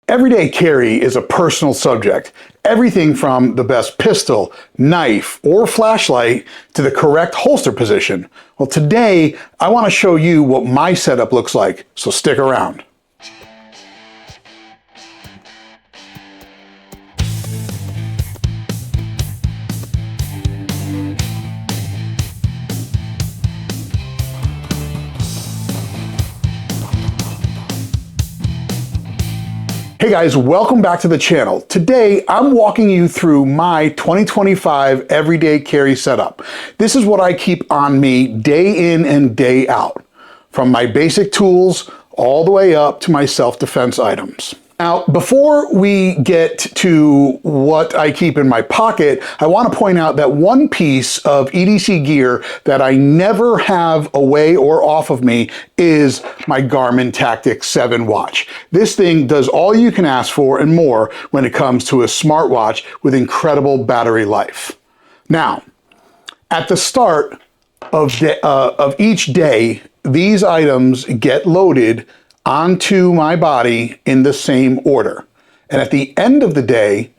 Everyday carry is a personal subject. Everything from the best pistol, knife, or flashlight to the correct holster position. Well, today I want to show you what my setup looks like, so stick around. Hey guys, welcome back to the channel. Today, I'm walking you through my 2025 everyday carry setup. This is what I keep on me day in and day out, from my basic tools all the way up to my self-defense items. Now, before we get to what I keep in my pocket, I want to point out that one piece of EDC gear that I never have away or off of me is my Garmin Tactix 7 watch. This thing does all you can ask for and more when it comes to a smartwatch with incredible battery life. Now, at the start of each day, these items get loaded onto my body in the same order. And at the end of the day,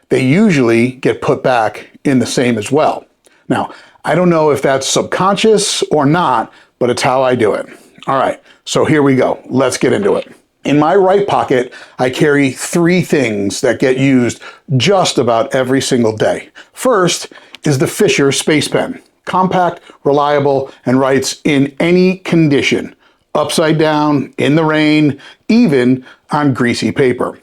they usually get put back in the same as well. Now, I don't know if that's subconscious or not, but it's how I do it. All right, so here we go. Let's get into it. In my right pocket, I carry three things that get used just about every single day. First is the Fischer Space Pen. Compact, reliable, and writes in any condition. Upside down, in the rain, even on greasy paper.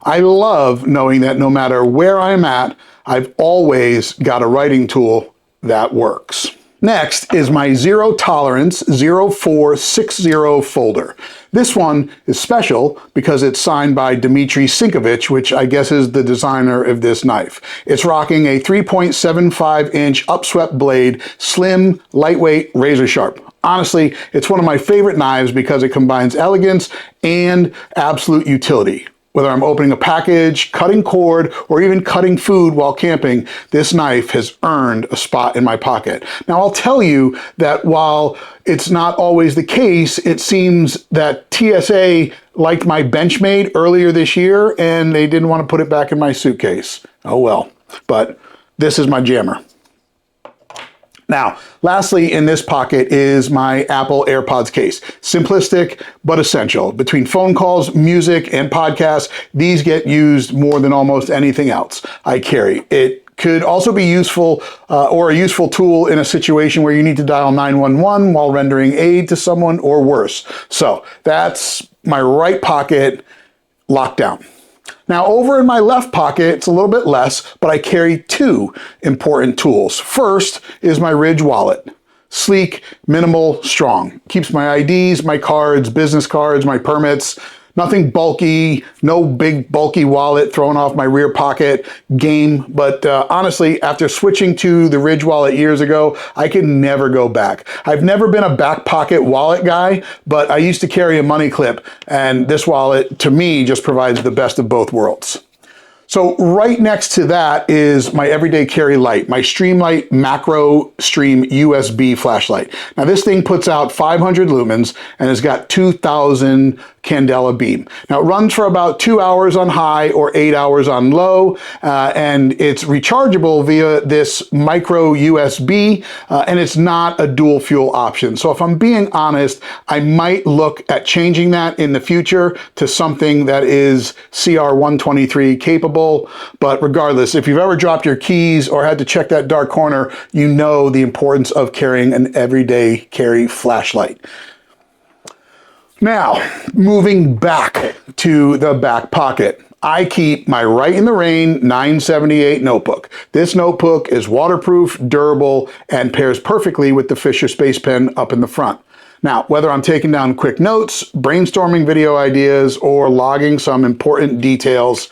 I love knowing that no matter where I'm at, I've always got a writing tool that works. Next is my Zero Tolerance 0460 folder. This one is special because it's signed by Dmitry Sinkevich, which I guess is the designer of this knife. It's rocking a 3.75-inch upswept blade, slim, lightweight, razor sharp. Honestly, it's one of my favorite knives because it combines elegance and absolute utility. Whether I'm opening a package, cutting cord, or even cutting food while camping, this knife has earned a spot in my pocket. Now, I'll tell you that while it's not always the case, it seems that TSA liked my Benchmade earlier this year and they didn't want to put it back in my suitcase. Oh well, but this is my jammer. Now, lastly in this pocket is my Apple AirPods case. Simplistic, but essential. Between phone calls, music, and podcasts, these get used more than almost anything else I carry. It could also be useful or a useful tool in a situation where you need to dial 911 while rendering aid to someone or worse. So that's my right pocket locked down. Now over in my left pocket, it's a little bit less, but I carry two important tools. First is my Ridge wallet. Sleek, minimal, strong. Keeps my IDs, my cards, business cards, my permits. Nothing bulky, no big bulky wallet thrown off my rear pocket game. But honestly, after switching to the Ridge wallet years ago, I can never go back. I've never been a back pocket wallet guy, but I used to carry a money clip, and this wallet to me just provides the best of both worlds. So right next to that is my everyday carry light, my Streamlight MacroStream USB flashlight. Now this thing puts out 500 lumens and has got 2000 candela beam. Now it runs for about 2 hours on high or 8 hours on low, and it's rechargeable via this micro USB, and it's not a dual fuel option. So if I'm being honest, I might look at changing that in the future to something that is CR123 capable. But regardless, if you've ever dropped your keys or had to check that dark corner, you know the importance of carrying an everyday carry flashlight. Now, moving back to the back pocket, I keep my Rite in the Rain 978 notebook. This notebook is waterproof, durable, and pairs perfectly with the Fischer Space Pen up in the front. Now, whether I'm taking down quick notes, brainstorming video ideas, or logging some important details,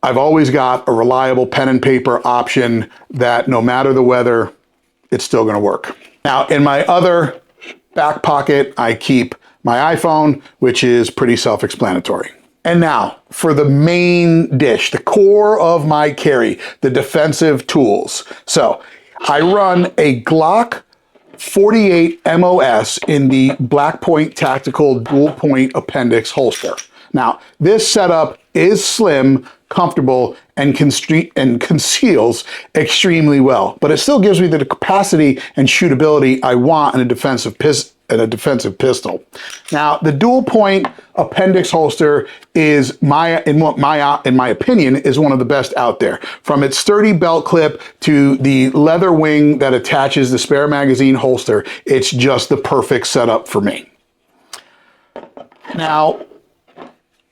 I've always got a reliable pen and paper option that no matter the weather, it's still gonna work. Now, in my other back pocket, I keep my iPhone, which is pretty self-explanatory. And now for the main dish, the core of my carry, the defensive tools. So I run a Glock 48 MOS in the BlackPoint Tactical Dual Point Appendix holster. Now, this setup is slim, comfortable, and conceals extremely well, but it still gives me the capacity and shootability I want in a defensive pistol. Now, the dual point appendix holster is in my opinion, is one of the best out there. From its sturdy belt clip to the leather wing that attaches the spare magazine holster, it's just the perfect setup for me. Now,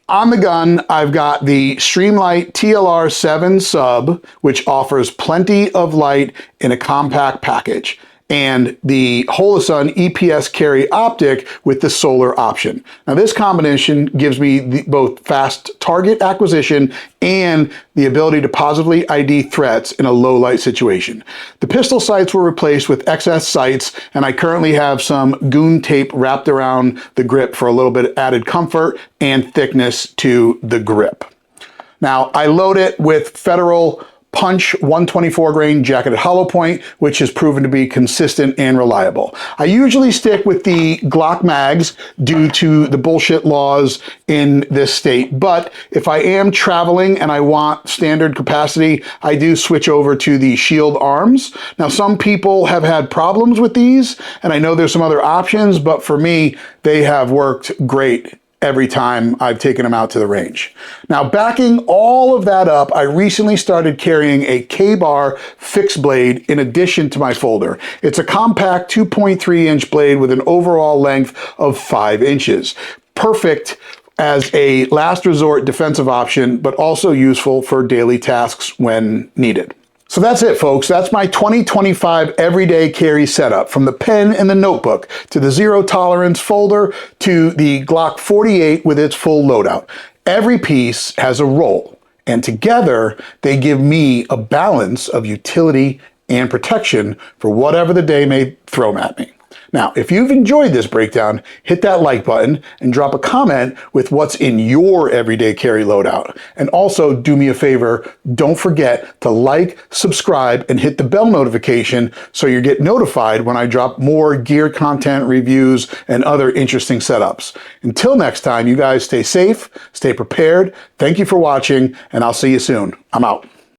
on the gun, I've got the Streamlight TLR-7 Sub, which offers plenty of light in a compact package, and the Holosun EPS Carry optic with the solar option. Now, this combination gives me both fast target acquisition and the ability to positively ID threats in a low light situation. The pistol sights were replaced with XS sights, and I currently have some goon tape wrapped around the grip for a little bit of added comfort and thickness to the grip. Now, I load it with Federal Punch 124 grain jacketed hollow point, which has proven to be consistent and reliable. I usually stick with the Glock mags due to the bullshit laws in this state, but if I am traveling and I want standard capacity, I do switch over to the Shield arms. Now, some people have had problems with these, and I know there's some other options, but for me, they have worked great every time I've taken them out to the range. Now, backing all of that up, I recently started carrying a K-bar fixed blade in addition to my folder. It's a compact 2.3-inch blade with an overall length of 5 inches. Perfect as a last resort defensive option, but also useful for daily tasks when needed. So that's it, folks. That's my 2025 everyday carry setup, from the pen and the notebook to the zero tolerance folder to the Glock 48 with its full loadout. Every piece has a role, and together they give me a balance of utility and protection for whatever the day may throw at me. Now, if you've enjoyed this breakdown, hit that like button and drop a comment with what's in your everyday carry loadout. And also, do me a favor, don't forget to like, subscribe, and hit the bell notification so you get notified when I drop more gear content, reviews, and other interesting setups. Until next time, you guys stay safe, stay prepared. Thank you for watching, and I'll see you soon. I'm out.